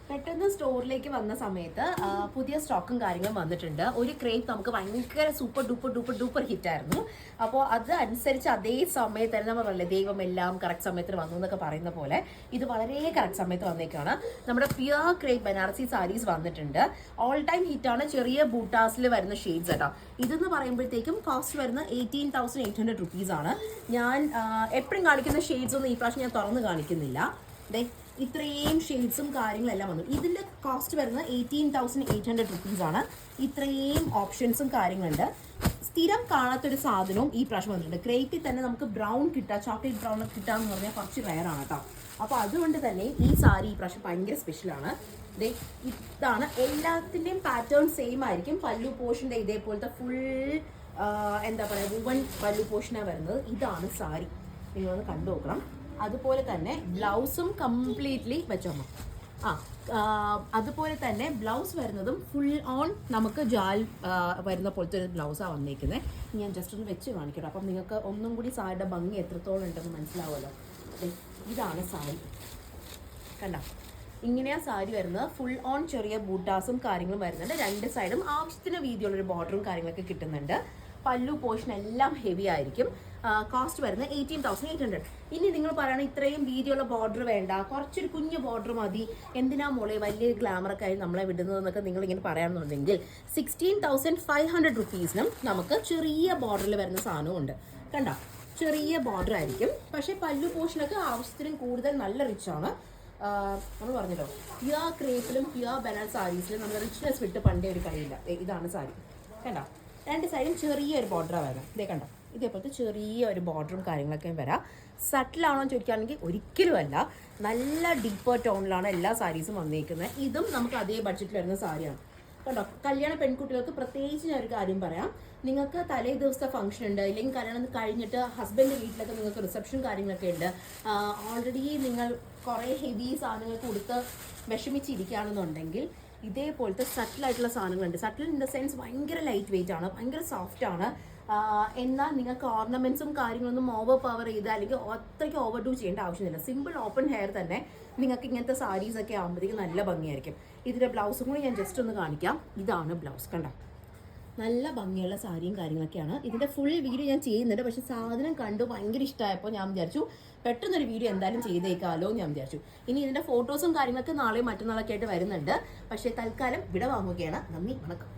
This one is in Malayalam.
പെട്ടെന്ന് സ്റ്റോറിലേക്ക് വന്ന സമയത്ത് പുതിയ സ്റ്റോക്കും കാര്യങ്ങളും വന്നിട്ടുണ്ട്. ഒരു ക്രേപ്പ് നമുക്ക് ഭയങ്കര സൂപ്പർ ഡൂപ്പർ ഹിറ്റായിരുന്നു. അപ്പോൾ അത് അനുസരിച്ച് അതേ സമയത്ത് തന്നെ നമ്മൾ പറയില്ലേ, ദൈവം എല്ലാം കറക്റ്റ് സമയത്തിന് വന്നു എന്നൊക്കെ പറയുന്ന പോലെ ഇത് വളരെ കറക്റ്റ് സമയത്ത് വന്നേക്കാണ്. നമ്മുടെ പ്യുർ ക്രേപ്പ് ബനാറസി സാരീസ് വന്നിട്ടുണ്ട്. ഓൾ ടൈം ഹിറ്റാണ്. ചെറിയ ബൂട്ടാസിൽ വരുന്ന ഷെയ്ഡ്സ് കേട്ടോ. ഇതെന്ന് പറയുമ്പോഴത്തേക്കും കോസ്റ്റ് വരുന്ന 18,800 റുപ്പീസാണ്. ഞാൻ എപ്പോഴും കാണിക്കുന്ന ഷെയ്ഡ്സ് ഒന്നും ഈ പ്രാവശ്യം ഞാൻ തുറന്ന് കാണിക്കുന്നില്ല. ഇത്രയും ഷെയ്ഡ്സും കാര്യങ്ങളെല്ലാം വന്നു. ഇതിൻ്റെ കോസ്റ്റ് വരുന്നത് 18,800 റുപ്പീസാണ്. ഇത്രയും ഓപ്ഷൻസും കാര്യങ്ങളുണ്ട്. സ്ഥിരം കാണാത്തൊരു സാധനവും ഈ പ്രാവശ്യം വന്നിട്ടുണ്ട്. ക്രേപ്പിൽ തന്നെ നമുക്ക് ബ്രൗൺ കിട്ടുക, ചോക്ലേറ്റ് ബ്രൗൺ കിട്ടുക എന്ന് പറഞ്ഞാൽ കുറച്ച് റയറാണ് കേട്ടോ. അപ്പോൾ അതുകൊണ്ട് തന്നെ ഈ സാരി ഈ പ്രാവശ്യം ഭയങ്കര സ്പെഷ്യലാണ്. ഇതാണ് എല്ലാത്തിൻ്റെയും പാറ്റേൺ സെയിം ആയിരിക്കും. പല്ലു പോർഷൻ്റെ ഇതേപോലത്തെ ഫുൾ എന്താ പറയുക വുവൺ പല്ലു പോർഷനാണ് വരുന്നത്. ഇതാണ് സാരി, നിങ്ങളൊന്ന് കണ്ടു നോക്കണം. അതുപോലെ തന്നെ ബ്ലൗസും കംപ്ലീറ്റ്ലി വെച്ചോണം. അതുപോലെ തന്നെ ബ്ലൗസ് വരുന്നതും ഫുൾ ഓൺ നമുക്ക് ജാൽ വരുന്ന പോലത്തെ ഒരു ബ്ലൗസാണ് വന്നേക്കുന്നത്. ഞാൻ ജസ്റ്റ് ഒന്ന് വെച്ച് കാണിക്കട്ടെ, അപ്പം നിങ്ങൾക്ക് ഒന്നും കൂടി സാരിയുടെ ഭംഗി എത്രത്തോളം ഉണ്ടെന്ന് മനസ്സിലാവുമല്ലോ. ഇതാണ് സാരി, കണ്ട ഇങ്ങനെയാണ് സാരി വരുന്നത്. ഫുൾ ഓൺ ചെറിയ ബൂട്ടാസും കാര്യങ്ങളും വരുന്നുണ്ട്. രണ്ട് സൈഡും ആവശ്യത്തിന് വീതിയുള്ളൊരു ബോർഡറും കാര്യങ്ങളൊക്കെ കിട്ടുന്നുണ്ട്. പല്ലു പോർഷൻ എല്ലാം ഹെവി ആയിരിക്കും. കോസ്റ്റ് വരുന്നത് 18,800. ഇനി നിങ്ങൾ പറയുകയാണെങ്കിൽ ഇത്രയും വീതിയുള്ള ബോർഡർ വേണ്ട, കുറച്ചൊരു കുഞ്ഞു ബോർഡർ മതി, എന്തിനാ മോളെ വലിയ ഗ്ലാമറൊക്കെ ആയി നമ്മളെ വിടുന്നതെന്നൊക്കെ നിങ്ങളിങ്ങനെ പറയാമെന്നുണ്ടെങ്കിൽ 16,500 റുപ്പീസിനും നമുക്ക് ചെറിയ ബോർഡറിൽ വരുന്ന സാധനവും ഉണ്ട്. കണ്ടോ, ചെറിയ ബോർഡർ ആയിരിക്കും. പക്ഷേ പല്ലു പോർഷനൊക്കെ ആവശ്യത്തിനും കൂടുതൽ നല്ല റിച്ചാണ്. നമ്മൾ പറഞ്ഞല്ലോ, പ്യുർ ക്രേപ്പിലും പ്യുർ ബനാറസ് സാരീസിലും നമ്മൾ റിച്ച്നെസ് വിട്ട് പണ്ടേ ഒരു കളിയില്ല. ഇതാണ് സാരി, കണ്ടോ. രണ്ട് സൈഡും ചെറിയൊരു ബോർഡറാണ് വരാം. ഇതേ കണ്ടോ, ഇതേപോലത്തെ ചെറിയ ഒരു ബോർഡറും കാര്യങ്ങളൊക്കെ വരാം. സട്ടിലാണോ എന്ന് ചോദിക്കുകയാണെങ്കിൽ ഒരിക്കലും അല്ല. നല്ല ഡീപ്പർ ടോണിലാണ് എല്ലാ സാരീസും വന്നിരിക്കുന്നത്. ഇതും നമുക്ക് അതേ ബഡ്ജറ്റിൽ വരുന്ന സാരിയാണ് കണ്ടോ. കല്യാണ പെൺകുട്ടികൾക്ക് പ്രത്യേകിച്ച് ഞാൻ ഒരു കാര്യം പറയാം. നിങ്ങൾക്ക് തലേ ദിവസത്തെ ഫംഗ്ഷൻ ഉണ്ട്, ഇല്ലെങ്കിൽ കല്യാണം കഴിഞ്ഞിട്ട് ഹസ്ബൻഡ് വീട്ടിലൊക്കെ നിങ്ങൾക്ക് റിസപ്ഷൻ കാര്യങ്ങളൊക്കെ ഉണ്ട്, ഓൾറെഡി നിങ്ങൾ കുറേ ഹെവി സാധനങ്ങൾ കൊടുത്ത് വിഷമിച്ചിരിക്കുകയാണെന്നുണ്ടെങ്കിൽ ഇതേപോലത്തെ സട്ടിലായിട്ടുള്ള സാധനങ്ങളുണ്ട്. സട്ടിൽ ഇൻ ദ സെൻസ് ഭയങ്കര ലൈറ്റ് വെയിറ്റ് ആണ്, ഭയങ്കര സോഫ്റ്റ് ആണ്. എന്നാൽ നിങ്ങൾക്ക് ഓർണമെന്റ്സും കാര്യങ്ങളൊന്നും ഓവർ പവർ ചെയ്ത് അല്ലെങ്കിൽ അത്രയ്ക്ക് ഓവർ ഡൂ ചെയ്യേണ്ട ആവശ്യമില്ല. സിമ്പിൾ ഓപ്പൺ ഹെയർ തന്നെ നിങ്ങൾക്ക് ഇങ്ങനത്തെ സാരീസ് ഒക്കെ ആകുമ്പോഴത്തേക്കും നല്ല ഭംഗിയായിരിക്കും. ഇതിൻ്റെ ബ്ലൗസും കൂടി ഞാൻ ജസ്റ്റ് ഒന്ന് കാണിക്കാം. ഇതാണ് ബ്ലൗസ്, കണ്ട നല്ല ഭംഗിയുള്ള സാരിയും കാര്യങ്ങളൊക്കെയാണ്. ഇതിൻ്റെ ഫുൾ വീഡിയോ ഞാൻ ചെയ്യുന്നുണ്ട്. പക്ഷേ സാധനം കണ്ടു ഭയങ്കര ഇഷ്ടമായപ്പോൾ ഞാൻ വിചാരിച്ചു പെട്ടെന്നൊരു വീഡിയോ എന്തായാലും ചെയ്തേക്കാമല്ലോ ഞാൻ വിചാരിച്ചു. ഇനി ഇതിൻ്റെ ഫോട്ടോസും കാര്യങ്ങളൊക്കെ നാളെയും മറ്റന്നാളൊക്കെ ആയിട്ട് വരുന്നുണ്ട്. പക്ഷേ തൽക്കാലം വിട വാങ്ങുകയാണ്. നന്ദി, വണക്കം.